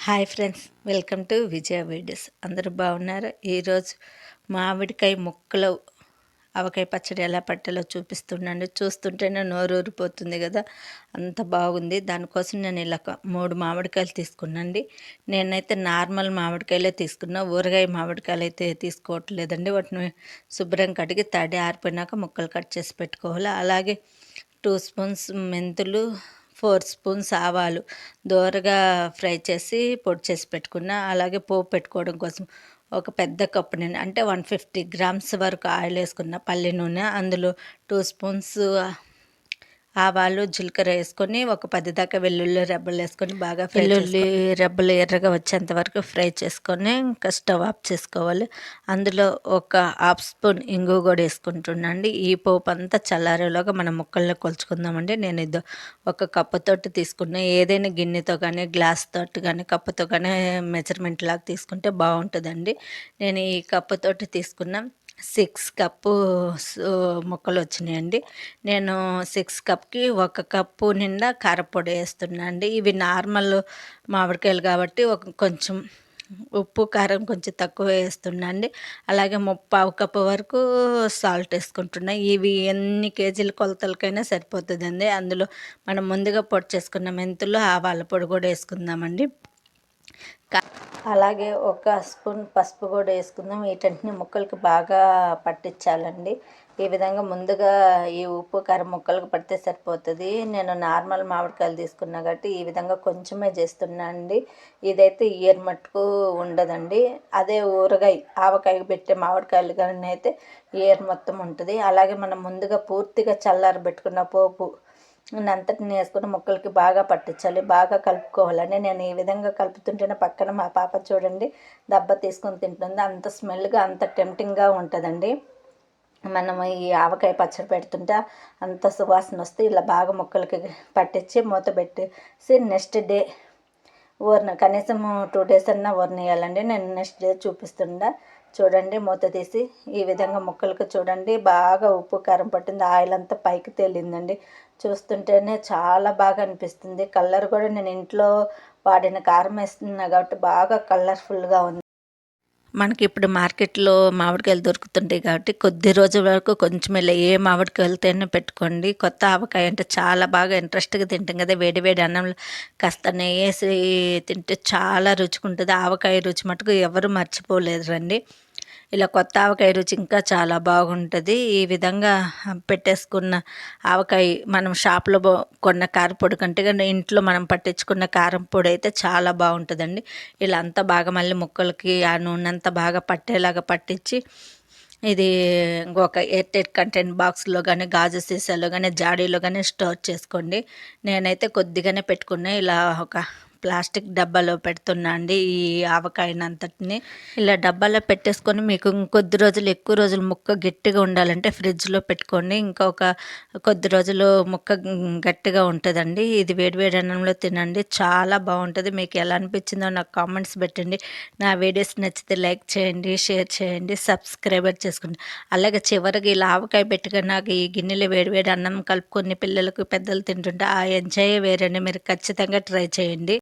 Hi friends, welcome to Vijaya videos. అందరూ బాగున్నారు. ఈరోజు మామిడికాయ ముక్కలు ఆవకాయ పచ్చడి ఎలా పట్టాలో చూపిస్తున్నాను. చూస్తుంటేనే నోరు ఊరిపోతుంది కదా, అంత బాగుంది. దానికోసం నేను ఇలా 3 మామిడికాయలు తీసుకున్నాండి. నేనైతే నార్మల్ మామిడికాయలే తీసుకున్నా, ఊరగాయ మామిడికాయలు అయితే తీసుకోవట్లేదండి. వాటిని శుభ్రం కడిగి తడి ఆరిపోయినాక ముక్కలు కట్ చేసి పెట్టుకోవాలి. అలాగే 2 స్పూన్స్ మెంతులు, 4 స్పూన్స్ ఆవాలు దోరగా ఫ్రై చేసి పొడి చేసి పెట్టుకున్న. అలాగే పోపు పెట్టుకోవడం కోసం ఒక పెద్ద కప్పు నేను అంటే 150 గ్రామ్స్ వరకు ఆయిల్ వేసుకున్న, పల్లి నూనె. అందులో 2 స్పూన్స్ ఆవాలు, జీలకర్ర వేసుకొని ఒక 10 దాకా వెల్లుల్లి రెబ్బలు వేసుకొని బాగా వెల్లుల్లి రెబ్బలు ఎర్రగా వచ్చేంత వరకు ఫ్రై చేసుకొని ఇంకా స్టవ్ ఆఫ్ చేసుకోవాలి. అందులో ఒక హాఫ్ స్పూన్ ఇంగువ కూడా వేసుకుంటున్నాండి. ఈ పోపు అంతా చల్లారేలోగా మనం ముక్కల్లో కొలుచుకుందామండి. నేను ఇది ఒక కప్పుతోటి తీసుకున్నా. ఏదైనా గిన్నెతో కానీ, గ్లాస్ తోటి కానీ, కప్పుతో కానీ మెజర్మెంట్ లాగా తీసుకుంటే బాగుంటుందండి. నేను ఈ కప్పుతోటి తీసుకున్నా. 6 కప్పు ముక్కలు వచ్చినాయండి. నేను 6 కప్కి 1 కప్పు నిండా కారపొడి వేస్తున్నా అండి. ఇవి నార్మల్ మామిడికాయలు కాబట్టి కొంచెం ఉప్పు కారం కొంచెం తక్కువ వేస్తున్నా అండి. అలాగే 1/4 కప్పు వరకు సాల్ట్ వేసుకుంటున్నా. ఇవి ఎన్ని కేజీల కొలతలకైనా సరిపోతుందండి. అందులో మనం ముందుగా పొడి చేసుకున్న మెంతులు, ఆవాల పొడి కూడా వేసుకుందామండి. అలాగే 1 స్పూన్ పసుపు కూడా వేసుకుందాం. వీటన్నిటిని ముక్కలకి బాగా పట్టించాలండి. ఈ విధంగా ముందుగా ఈ ఉప్పు కారం ముక్కలకు పడితే సరిపోతుంది. నేను నార్మల్ మామిడికాయలు తీసుకున్నా కాబట్టి ఈ విధంగా కొంచెమే చేస్తున్నా అండి. ఇదైతే ఇయర్ మట్టుకు ఉండదండి. అదే ఊరగాయ ఆవకాయ పెట్టే మామిడికాయలు కానీ అయితే ఇయర్ మొత్తం ఉంటుంది. అలాగే మనం ముందుగా పూర్తిగా చల్లారబెట్టుకున్న పోపు అంతటిని వేసుకుని ముక్కలకి బాగా పట్టించాలి, బాగా కలుపుకోవాలండి. నేను ఈ విధంగా కలుపుతుంటేనే పక్కన మా పాప చూడండి దెబ్బ తీసుకొని తింటుంది. అంత స్మెల్గా, అంత టెంప్టింగ్గా ఉంటుందండి. మనం ఈ ఆవకాయ పచ్చడి పెడుతుంటే అంత సువాసన వస్తే ఇలా బాగా ముక్కలకి పట్టించి మూత పెట్టేసి నెక్స్ట్ డే కనీసం 2 డేస్ అన్నా ఊరనియాలండి. నేను నెక్స్ట్ డే చూపిస్తుండా. చూడండి, మూత తీసి ఈ విధంగా ముక్కలకు చూడండి బాగా ఉప్పు కారం పట్టింది. ఆయిల్ అంతా పైకి తేలిందండి. చూస్తుంటేనే చాలా బాగా అనిపిస్తుంది. కలర్ కూడా నేను ఇంట్లో వాడిన కారం వేస్తున్నా కాబట్టి బాగా కలర్ఫుల్గా ఉంది. మనకి ఇప్పుడు మార్కెట్లో మామిడికాయలు దొరుకుతుంటాయి కాబట్టి కొద్ది రోజుల వరకు కొంచెం ఇలా ఏ మామిడికాయలతోనే పెట్టుకోండి. కొత్త ఆవకాయ అంటే చాలా బాగా ఇంట్రెస్ట్గా తింటాం కదా. వేడి వేడి అన్నంలో కాస్త నెయ్యి వేసి తింటే చాలా రుచిగా ఉంటుంది. ఆవకాయ రుచి మటుకు ఎవరు మర్చిపోలేదు రండి. ఇలా కొత్త ఆవకాయ రుచి ఇంకా చాలా బాగుంటుంది. ఈ విధంగా పెట్టేసుకున్న ఆవకాయ మనం షాప్లో కొన్న కారపొడి కంటే కానీ ఇంట్లో మనం పట్టించుకున్న కారం పొడి అయితే చాలా బాగుంటుందండి. ఇలా అంతా బాగా మళ్ళీ ముక్కలకి ఆ నూనె అంతా బాగా పట్టేలాగా పట్టించి ఇది ఇంకొక ఎయిర్టైట్ కంటైనర్ బాక్స్లో కానీ, గాజు సీసాలో కానీ, జాడీలో కానీ స్టోర్ చేసుకోండి. నేనైతే కొద్దిగానే పెట్టుకున్నా. ఇలా ఒక ప్లాస్టిక్ డబ్బాలో పెడుతున్నా అండి ఈ ఆవకాయనంతటిని. ఇలా డబ్బాలో పెట్టేసుకొని మీకు ఇంకొద్ది రోజులు, ఎక్కువ రోజులు ముక్క గట్టిగా ఉండాలంటే ఫ్రిడ్జ్లో పెట్టుకోండి. ఇంకొక కొద్ది రోజులు ముక్క గట్టిగా ఉంటుందండి. ఇది వేడివేడి అన్నంలో తినండి, చాలా బాగుంటుంది. మీకు ఎలా అనిపించిందో నాకు కామెంట్స్ పెట్టండి. నా వీడియోస్ నచ్చితే లైక్ చేయండి, షేర్ చేయండి, సబ్స్క్రైబర్ చేసుకోండి. అలాగే చివరికి ఇలా ఆవకాయ పెట్టుకొని నాకు ఈ గిన్నెలో వేడివేడి అన్నం కలుపుకొని పిల్లలకు, పెద్దలు తింటుంటే ఆ ఎంజాయ్ వేరండి. మీరు ఖచ్చితంగా ట్రై చేయండి.